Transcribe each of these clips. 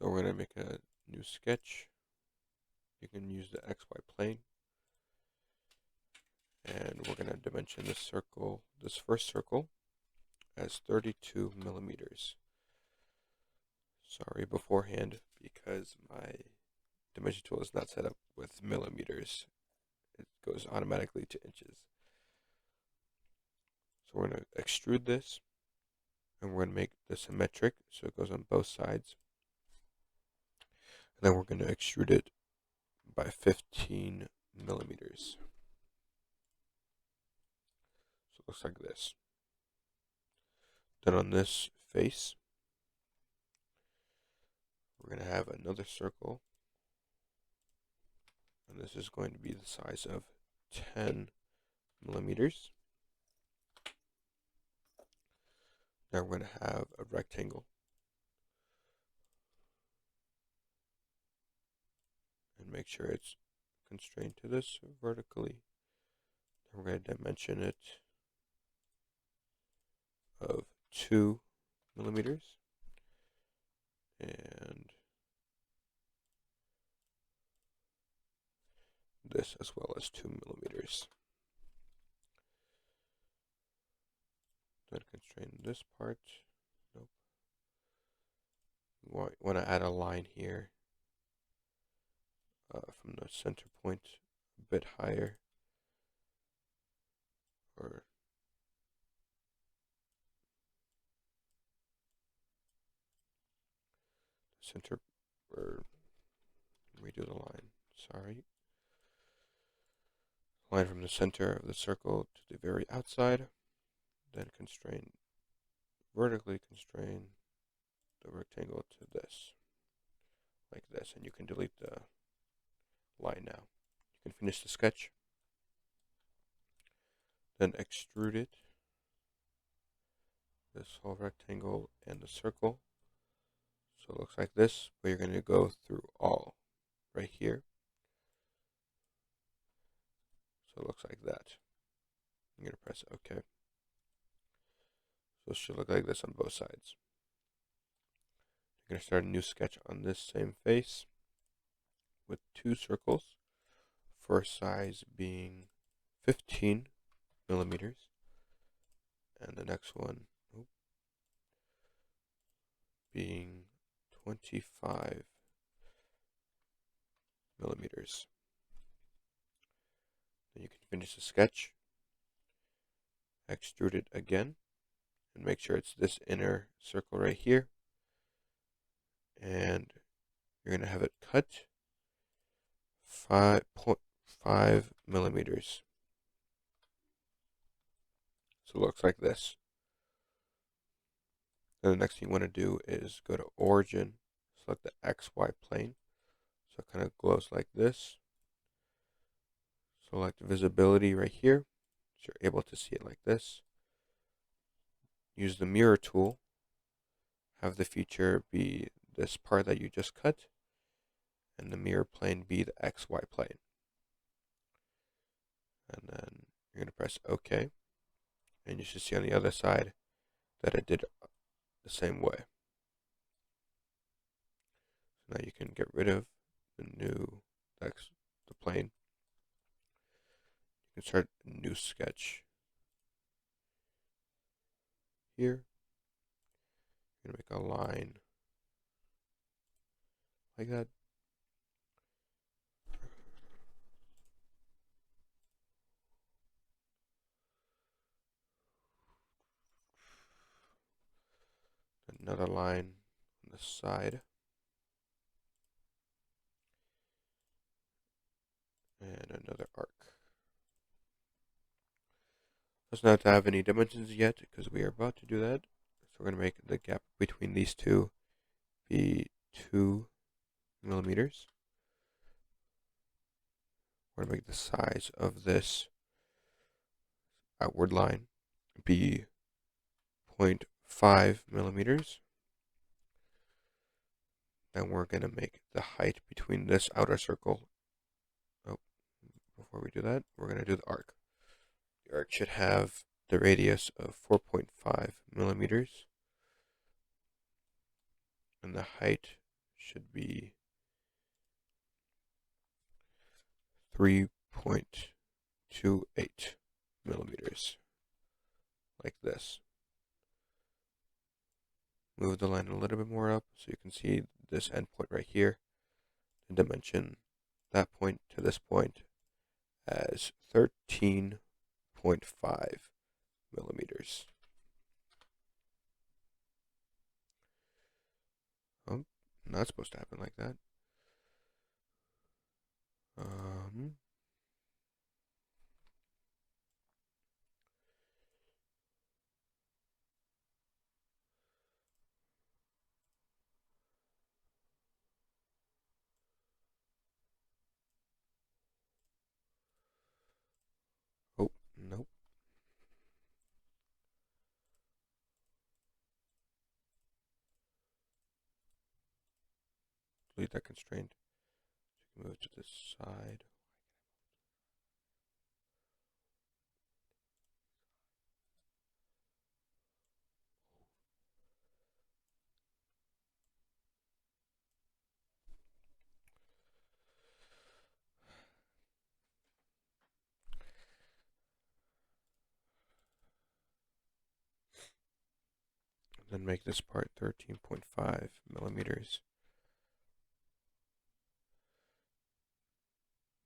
So we're going to make a new sketch. You can use the XY plane. And we're going to dimension this circle, this first circle, as 32 millimeters. Sorry beforehand, because my dimension tool is not set up with millimeters. It goes automatically to inches. So we're going to extrude this, and we're going to make this symmetric, so it goes on both sides. And then we're going to extrude it by 15 millimeters. So it looks like this. Then on this face, we're going to have another circle, and this is going to be the size of 10 millimeters. Now we're going to have a rectangle, and make sure it's constrained to this vertically. Then we're going to dimension it of 2 millimeters, and this as well as 2 millimeters. Then constrain this part. Nope. We want to add a line here from the center point a bit higher, or center, or redo the line. Sorry. Line from the center of the circle to the very outside. Then vertically constrain the rectangle to this, like this, and you can delete the line now. You can finish the sketch, then extrude it, this whole rectangle and the circle, so it looks like this, but you're going to go through all right here, so it looks like that. I'm going to press OK. So it should look like this on both sides. You're going to start a new sketch on this same face with 2 circles, first size being 15 millimeters, and the next one being 25 millimeters. Then you can finish the sketch, extrude it again, and make sure it's this inner circle right here, and you're going to have it cut 5.5 millimeters. So it looks like this. Then the next thing you want to do is go to Origin, select the XY plane, so it kind of glows like this. Select visibility right here, so you're able to see it like this. Use the mirror tool, have the feature be this part that you just cut, and the mirror plane be the XY plane. And then you're going to press OK, and you should see on the other side that it did the same way. So now you can get rid of the plane. You can start a new sketch here. You're going to make a line like that. Another line on the side. And another arc. Doesn't have to have any dimensions yet because we are about to do that. So we're going to make the gap between these two be 2 millimeters. We're going to make the size of this outward line be 0.5 millimeters. Then we're going to make the height between this outer circle. Oh, before we do that, we're going to do the arc. The arc should have the radius of 4.5 millimeters. And the height should be 3.28 millimeters, like this. Move the line a little bit more up so you can see this endpoint right here, and dimension that point to this point as 13.5 millimeters. Oh, not supposed to happen like that. Oh, nope. Delete that constraint. Move to this side. Then make this part 13.5 millimeters.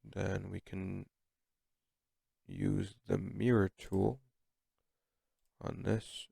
Then we can use the mirror tool on this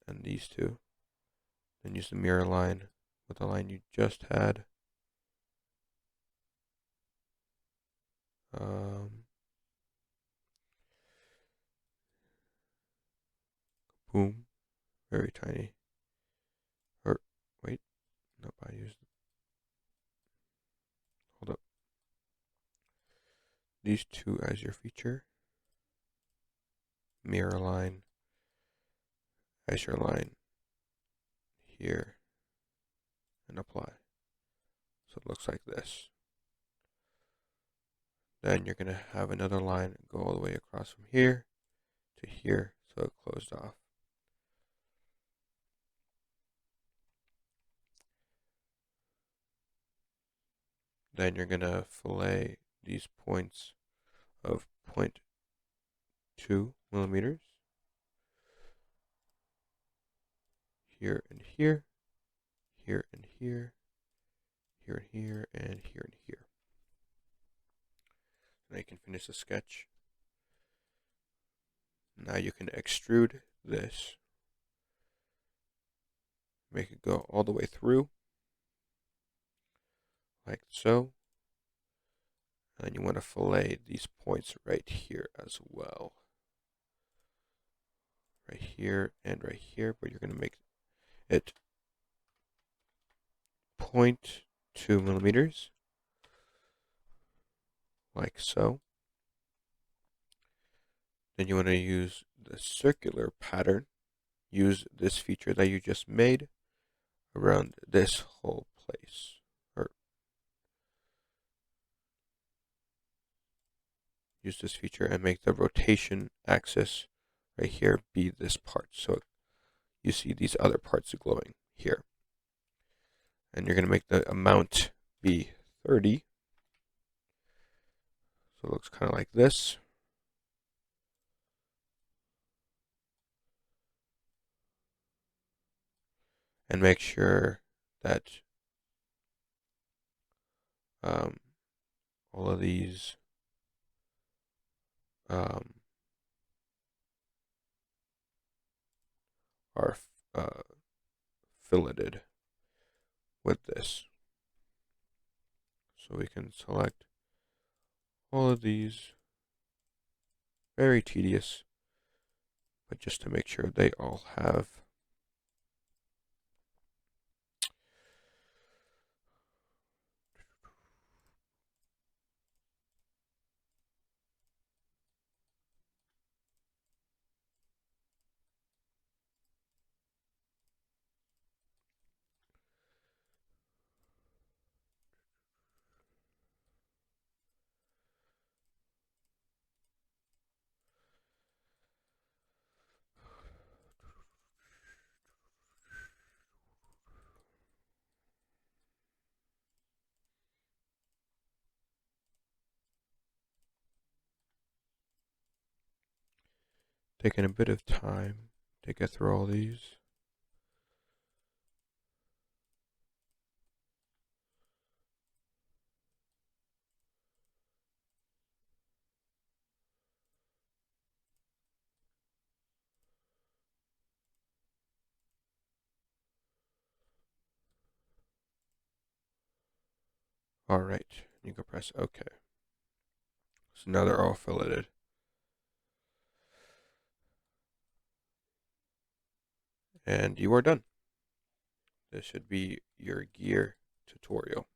and these two. Then use the mirror line with the line you just had. Boom. Very tiny. Or, wait. Nope, I used. Hold up. These two as your feature. Mirror line as your line here. And apply. So it looks like this. Then you're going to have another line go all the way across from here to here, so it closed off. Then you're going to fillet these points of 0.2 millimeters here and here, here and here, here and here, and here and here. Now you can finish the sketch. Now you can extrude this. Make it go all the way through, like so. And then you want to fillet these points right here as well. Right here and right here, but you're going to make it 0.2 millimeters, like so. Then you want to use the circular pattern. Use this feature that you just made around this whole place. Or use this feature and make the rotation axis right here be this part. So you see these other parts glowing here. And you're going to make the amount be 30. So it looks kind of like this. And make sure that all of these are filleted with this. So we can select all of these. Very tedious, but just to make sure they all have Taking a bit of time to get through all these. All right, you can press OK. So now they're all filleted. And you are done. This should be your gear tutorial.